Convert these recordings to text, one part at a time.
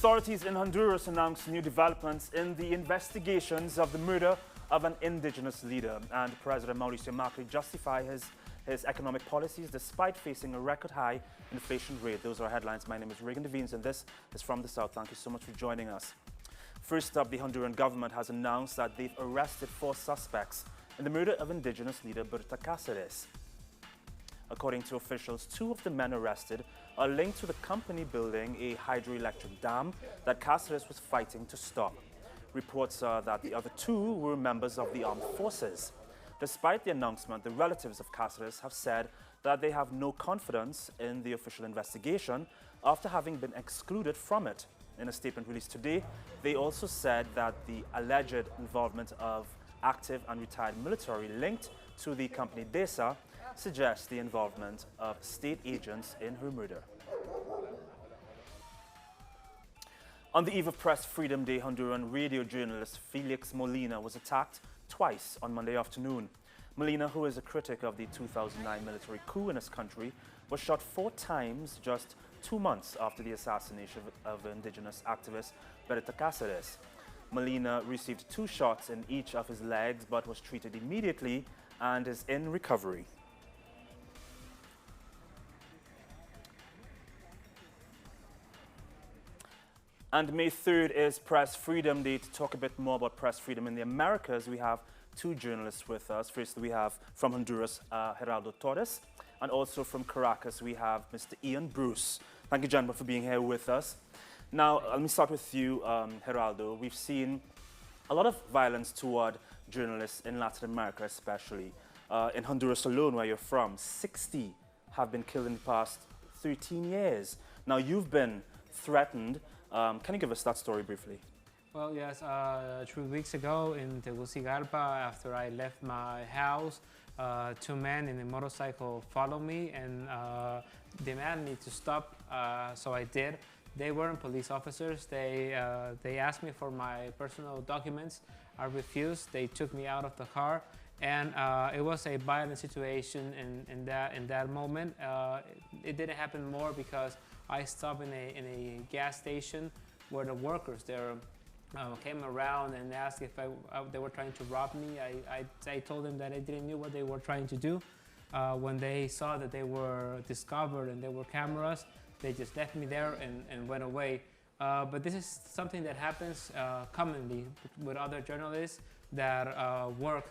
Authorities in Honduras announced new developments in the investigations of the murder of an indigenous leader, and President Mauricio Macri justified his economic policies despite facing a record high inflation rate. Those are headlines. My name is Reagan Des Vignes, and this is From the South. Thank you so much for joining us. First up, the Honduran government has announced that they've arrested 4 suspects in the murder of indigenous leader Berta Caceres. According to officials, 2 of the men arrested are linked to the company building a hydroelectric dam that Caceres was fighting to stop. Reports are that the other 2 were members of the armed forces. Despite the announcement, the relatives of Caceres have said that they have no confidence in the official investigation after having been excluded from it. In a statement released today, they also said that the alleged involvement of active and retired military linked to the company DESA suggests the involvement of state agents in her murder. On the eve of Press Freedom Day, Honduran radio journalist Felix Molina was attacked twice on Monday afternoon. Molina, who is a critic of the 2009 military coup in his country, was shot 4 times just 2 months after the assassination of indigenous activist Berta Caceres. Molina received 2 shots in each of his legs but was treated immediately and is in recovery. And May 3rd is Press Freedom Day. To talk a bit more about press freedom in the Americas, we have 2 journalists with us. First, we have from Honduras, Geraldo Torres, and also from Caracas, we have Mr. Ian Bruce. Thank you, gentlemen, for being here with us. Now, let me start with you, Geraldo. We've seen a lot of violence toward journalists in Latin America, especially. In Honduras alone, where you're from, 60 have been killed in the past 13 years. Now, you've been threatened. Can you give us that story briefly? Well, yes, 3 weeks ago in Tegucigalpa, after I left my house, 2 men in a motorcycle followed me and demanded me to stop, so I did. They weren't police officers. They asked me for my personal documents. I refused. They took me out of the car, and it was a violent situation in that moment. It didn't happen more because I stopped in a gas station where the workers there came around and asked if they were trying to rob me. I told them that I didn't know what they were trying to do. When they saw that they were discovered and there were cameras, they just left me there and went away. But this is something that happens commonly with other journalists that work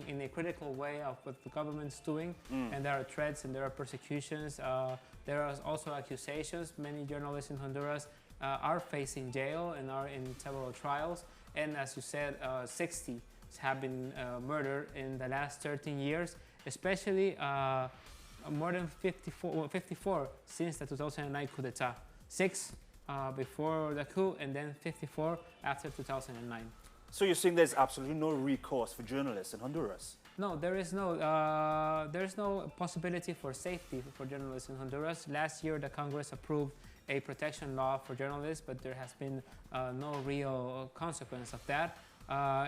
in a critical way of what the government's doing, and there are threats and there are persecutions. There are also accusations. Many journalists in Honduras are facing jail and are in several trials. And as you said, 60 have been murdered in the last 13 years, especially more than 54 since the 2009 coup d'etat. 6 before the coup and then 54 after 2009. So you're saying there's absolutely no recourse for journalists in Honduras? No, there is no possibility for safety for journalists in Honduras. Last year, the Congress approved a protection law for journalists, but there has been no real consequence of that.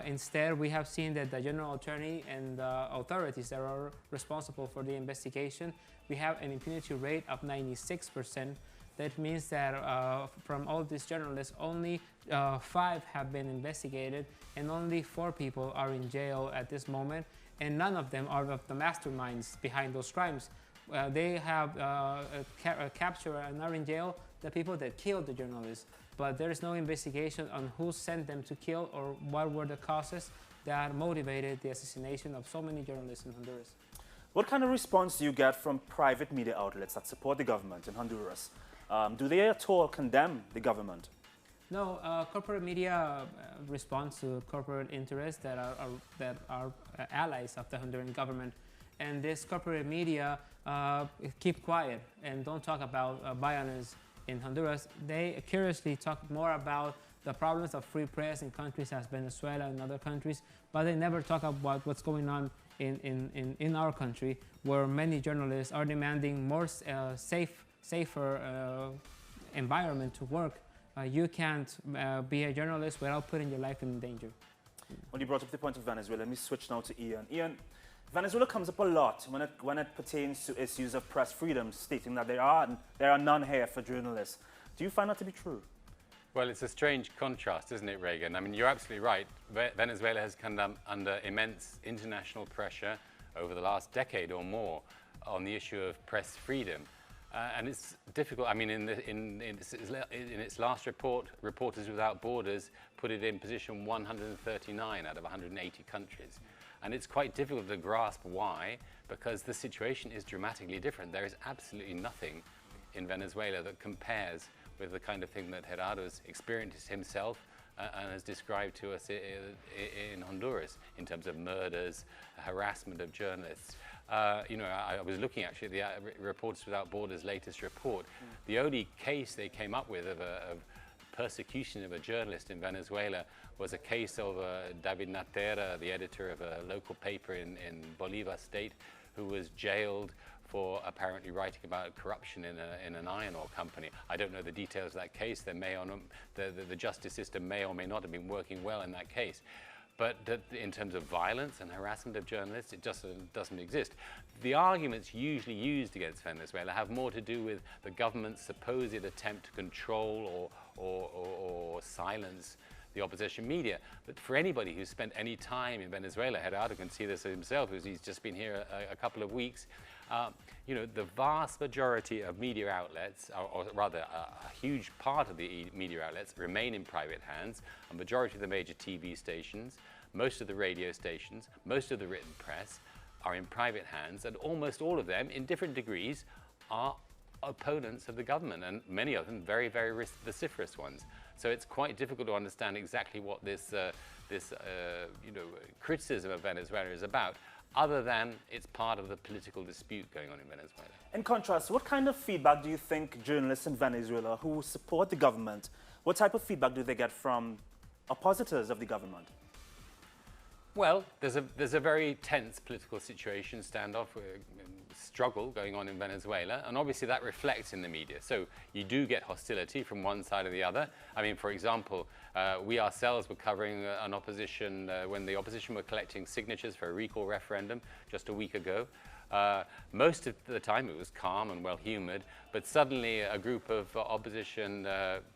Instead, we have seen that the general attorney and the authorities that are responsible for the investigation, we have an impunity rate of 96%. That means that from all these journalists, only 5 have been investigated and only 4 people are in jail at this moment, and none of them are of the masterminds behind those crimes. They have captured and are in jail the people that killed the journalists, but there is no investigation on who sent them to kill or what were the causes that motivated the assassination of so many journalists in Honduras. What kind of response do you get from private media outlets that support the government in Honduras? Do they at all condemn the government? No, corporate media responds to corporate interests that are allies of the Honduran government. And this corporate media keep quiet and don't talk about violence in Honduras. They curiously talk more about the problems of free press in countries as Venezuela and other countries, but they never talk about what's going on in our country, where many journalists are demanding more safer environment to work. You can't be a journalist without putting your life in danger. When you brought up the point of Venezuela, let me switch now to Ian. Ian, Venezuela comes up a lot when it pertains to issues of press freedom, stating that there are none here for journalists. Do you find that to be true? Well, it's a strange contrast, isn't it, Reagan? I mean, you're absolutely right. Venezuela has come under immense international pressure over the last decade or more on the issue of press freedom. And it's difficult. I mean, in its last report, Reporters Without Borders put it in position 139 out of 180 countries. And it's quite difficult to grasp why, because the situation is dramatically different. There is absolutely nothing in Venezuela that compares with the kind of thing that Gerardo's experienced himself and has described to us in Honduras in terms of murders, harassment of journalists. You know, I was looking actually at the Reporters Without Borders' latest report. The only case they came up with of persecution of a journalist in Venezuela was a case of David Natera, the editor of a local paper in Bolívar state, who was jailed for apparently writing about corruption in an iron ore company. I don't know the details of that case. There may or not, the justice system may or may not have been working well in that case. But in terms of violence and harassment of journalists, it just doesn't exist. The arguments usually used against Venezuela have more to do with the government's supposed attempt to control or silence the opposition media. But for anybody who's spent any time in Venezuela, Gerardo can see this himself, because he's just been here a couple of weeks. You know, the vast majority of media outlets, or rather a huge part of the media outlets, remain in private hands. A majority of the major TV stations, most of the radio stations, most of the written press are in private hands, and almost all of them, in different degrees, are opponents of the government, and many of them very, very vociferous ones. So it's quite difficult to understand exactly what this you know, criticism of Venezuela is about, other than it's part of the political dispute going on in Venezuela. In contrast, what kind of feedback do you think journalists in Venezuela who support the government, what type of feedback do they get from oppositors of the government? Well, there's a very tense political situation, standoff, struggle going on in Venezuela, and obviously that reflects in the media. So you do get hostility from one side or the other. I mean, for example, we ourselves were covering an opposition, when the opposition were collecting signatures for a recall referendum just a week ago. Most of the time it was calm and well-humoured, but suddenly a group of opposition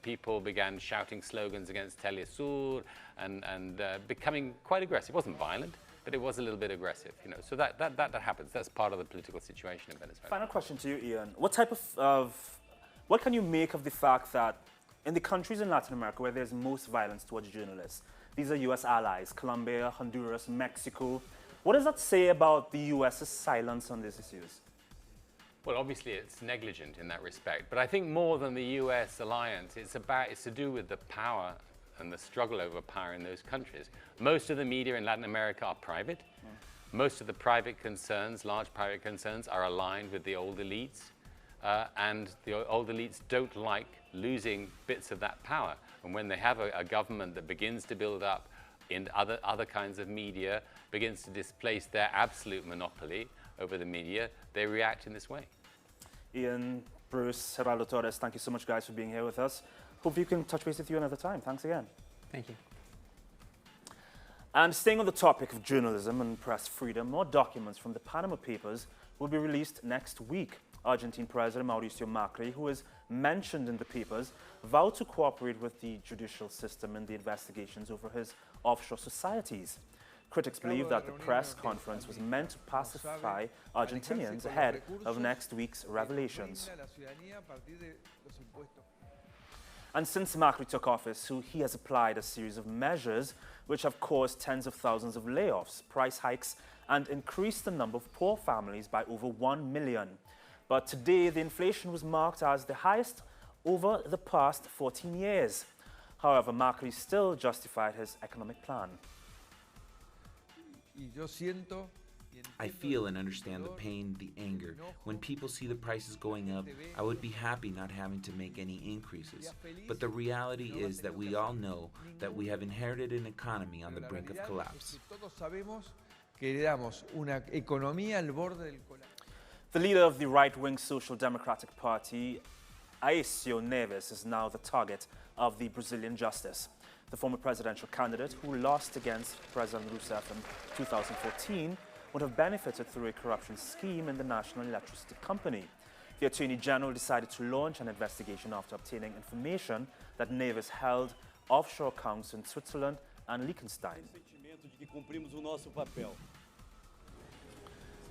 people began shouting slogans against teleSur's and becoming quite aggressive. It wasn't violent, but it was a little bit aggressive, you know. So that happens. That's part of the political situation in Venezuela. Final question to you, Ian. What type what can you make of the fact that in the countries in Latin America where there's most violence towards journalists, these are U.S. allies, Colombia, Honduras, Mexico, what does that say about the U.S.'s silence on these issues? Well, obviously it's negligent in that respect, but I think more than the U.S. alliance, it's to do with the power and the struggle over power in those countries. Most of the media in Latin America are private. Most of the private concerns, large private concerns, are aligned with the old elites, and the old elites don't like losing bits of that power. And when they have a government that begins to build up in other kinds of media, begins to displace their absolute monopoly over the media, they react in this way. Ian, Bruce, Gerardo Torres, thank you so much, guys, for being here with us. Hope you can touch base with you another time. Thanks again. Thank you. And staying on the topic of journalism and press freedom, more documents from the Panama Papers will be released next week. Argentine President Mauricio Macri, who is mentioned in the papers, vowed to cooperate with the judicial system in the investigations over his offshore societies. Critics believe that the press conference was meant to pacify Argentinians ahead of next week's revelations. And since Macri took office, he has applied a series of measures which have caused tens of thousands of layoffs, price hikes, and increased the number of poor families by over 1 million. But today, the inflation was marked as the highest over the past 14 years. However, Macri still justified his economic plan. I feel and understand the pain, the anger. When people see the prices going up, I would be happy not having to make any increases. But the reality is that we all know that we have inherited an economy on the brink of collapse. The leader of the right-wing Social Democratic Party, Aécio Neves, is now the target of the Brazilian justice. The former presidential candidate, who lost against President Rousseff in 2014, would have benefited through a corruption scheme in the National Electricity Company. The Attorney General decided to launch an investigation after obtaining information that Neves held offshore accounts in Switzerland and Liechtenstein.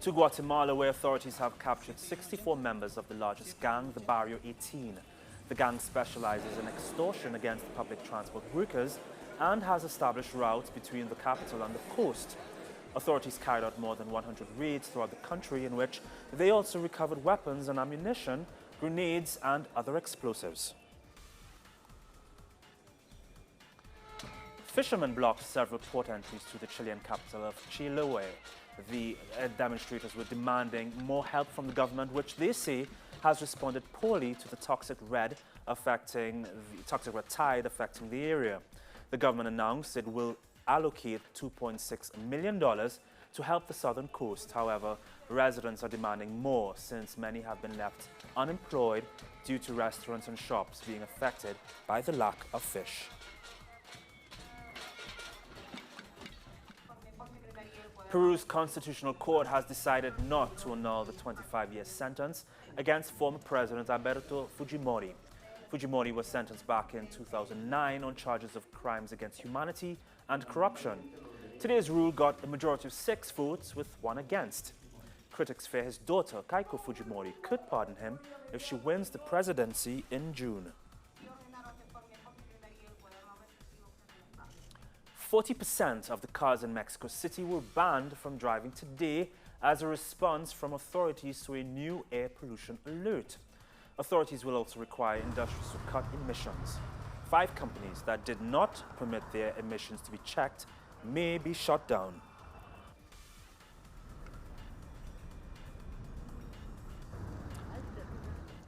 To Guatemala, where authorities have captured 64 members of the largest gang, the Barrio 18. The gang specializes in extortion against public transport workers and has established routes between the capital and the coast. Authorities carried out more than 100 raids throughout the country in which they also recovered weapons and ammunition, grenades and other explosives. Fishermen blocked several port entries to the Chilean capital of Chiloé. The demonstrators were demanding more help from the government, which they say has responded poorly to the toxic red tide affecting the area. The government announced it will allocate $2.6 million to help the southern coast. However, residents are demanding more since many have been left unemployed due to restaurants and shops being affected by the lack of fish. Peru's Constitutional Court has decided not to annul the 25-year sentence against former President Alberto Fujimori. Fujimori was sentenced back in 2009 on charges of crimes against humanity and corruption. Today's rule got a majority of 6 votes with 1 against. Critics fear his daughter, Keiko Fujimori, could pardon him if she wins the presidency in June. 40% of the cars in Mexico City were banned from driving today as a response from authorities to a new air pollution alert. Authorities will also require industries to cut emissions. 5 companies that did not permit their emissions to be checked may be shut down.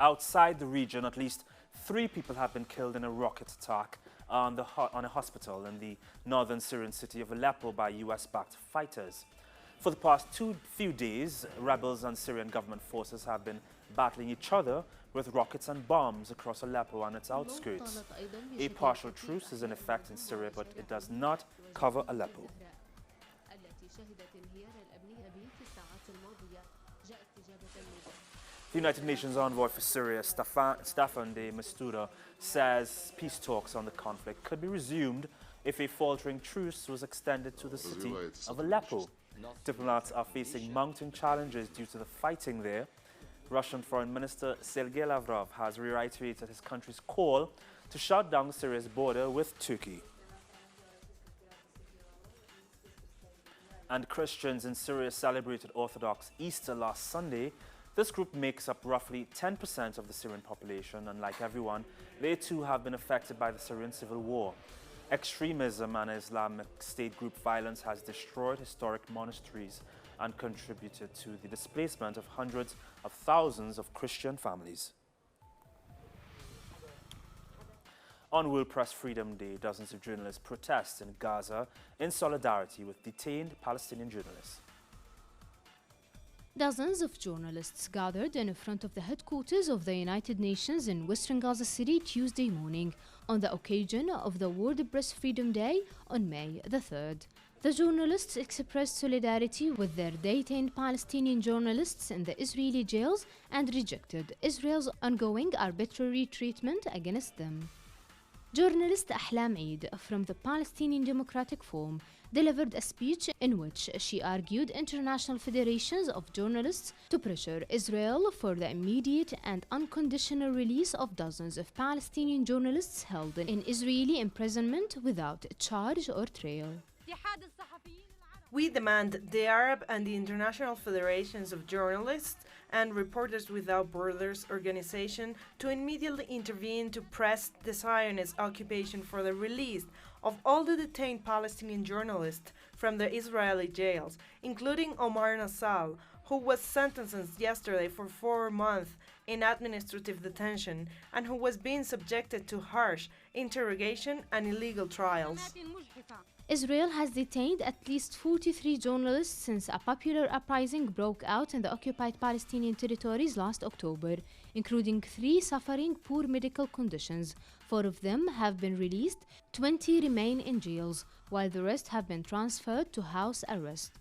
Outside the region, at least 3 people have been killed in a rocket attack on a hospital in the northern Syrian city of Aleppo by US-backed fighters. For the past few days, rebels and Syrian government forces have been battling each other with rockets and bombs across Aleppo and its outskirts. A partial truce is in effect in Syria, but it does not cover Aleppo. The United Nations envoy for Syria, Staffan de Mistura, says peace talks on the conflict could be resumed if a faltering truce was extended to the city of Aleppo. Diplomats are facing mounting challenges due to the fighting there. Russian Foreign Minister Sergei Lavrov has reiterated his country's call to shut down Syria's border with Turkey. And Christians in Syria celebrated Orthodox Easter last Sunday. This group makes up roughly 10% of the Syrian population, and like everyone, they too have been affected by the Syrian civil war. Extremism and Islamic State group violence has destroyed historic monasteries and contributed to the displacement of hundreds of thousands of Christian families. On World Press Freedom Day, dozens of journalists protest in Gaza in solidarity with detained Palestinian journalists. Dozens of journalists gathered in front of the headquarters of the United Nations in Western Gaza City Tuesday morning on the occasion of the World Press Freedom Day on May the 3rd. The journalists expressed solidarity with their detained Palestinian journalists in the Israeli jails and rejected Israel's ongoing arbitrary treatment against them. Journalist Ahlam Eid from the Palestinian Democratic Forum delivered a speech in which she argued international federations of journalists to pressure Israel for the immediate and unconditional release of dozens of Palestinian journalists held in Israeli imprisonment without charge or trial. We demand the Arab and the International Federations of Journalists and Reporters Without Borders organization to immediately intervene to press the Zionist occupation for the release of all the detained Palestinian journalists from the Israeli jails, including Omar Nassal, who was sentenced yesterday for 4 months in administrative detention and who was being subjected to harsh interrogation and illegal trials. Israel has detained at least 43 journalists since a popular uprising broke out in the occupied Palestinian territories last October, including 3 suffering poor medical conditions. 4 of them have been released, 20 remain in jails, while the rest have been transferred to house arrest.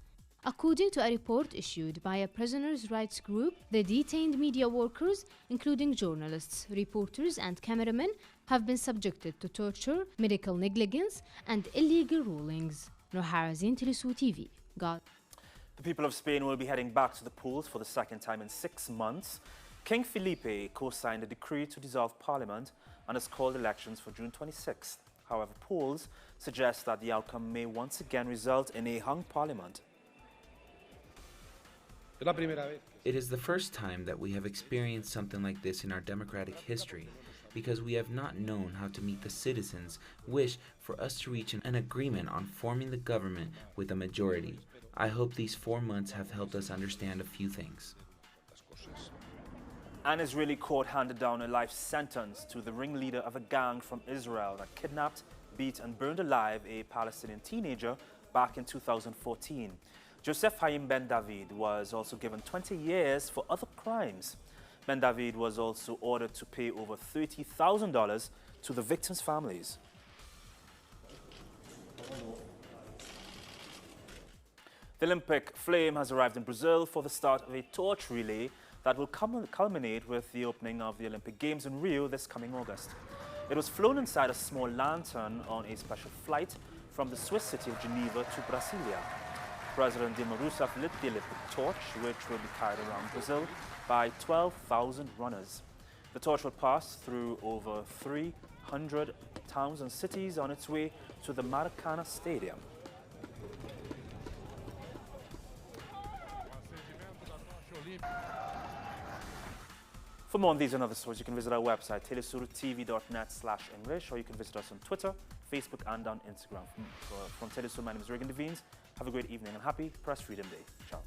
According to a report issued by a prisoners' rights group, the detained media workers, including journalists, reporters, and cameramen, have been subjected to torture, medical negligence, and illegal rulings. Noharazin, teleSur TV. God. The people of Spain will be heading back to the polls for the second time in 6 months. King Felipe co-signed a decree to dissolve parliament and has called elections for June 26th. However, polls suggest that the outcome may once again result in a hung parliament. It is the first time that we have experienced something like this in our democratic history, because we have not known how to meet the citizens' wish for us to reach an agreement on forming the government with a majority. I hope these 4 months have helped us understand a few things. An Israeli court handed down a life sentence to the ringleader of a gang from Israel that kidnapped, beat and burned alive a Palestinian teenager back in 2014. Joseph Haim Ben David was also given 20 years for other crimes. Ben David was also ordered to pay over $30,000 to the victims' families. The Olympic flame has arrived in Brazil for the start of a torch relay that will culminate with the opening of the Olympic Games in Rio this coming August. It was flown inside a small lantern on a special flight from the Swiss city of Geneva to Brasilia. President Dilma Rousseff lit the Olympic torch, which will be carried around Brazil by 12,000 runners. The torch will pass through over 300 towns and cities on its way to the Maracanã Stadium. For more on these and other stories, you can visit our website, telesurtv.net/English, or you can visit us on Twitter, Facebook, and on Instagram. From teleSur, my name is Reagan Des Vignes. Have a great evening and happy Press Freedom Day. Ciao.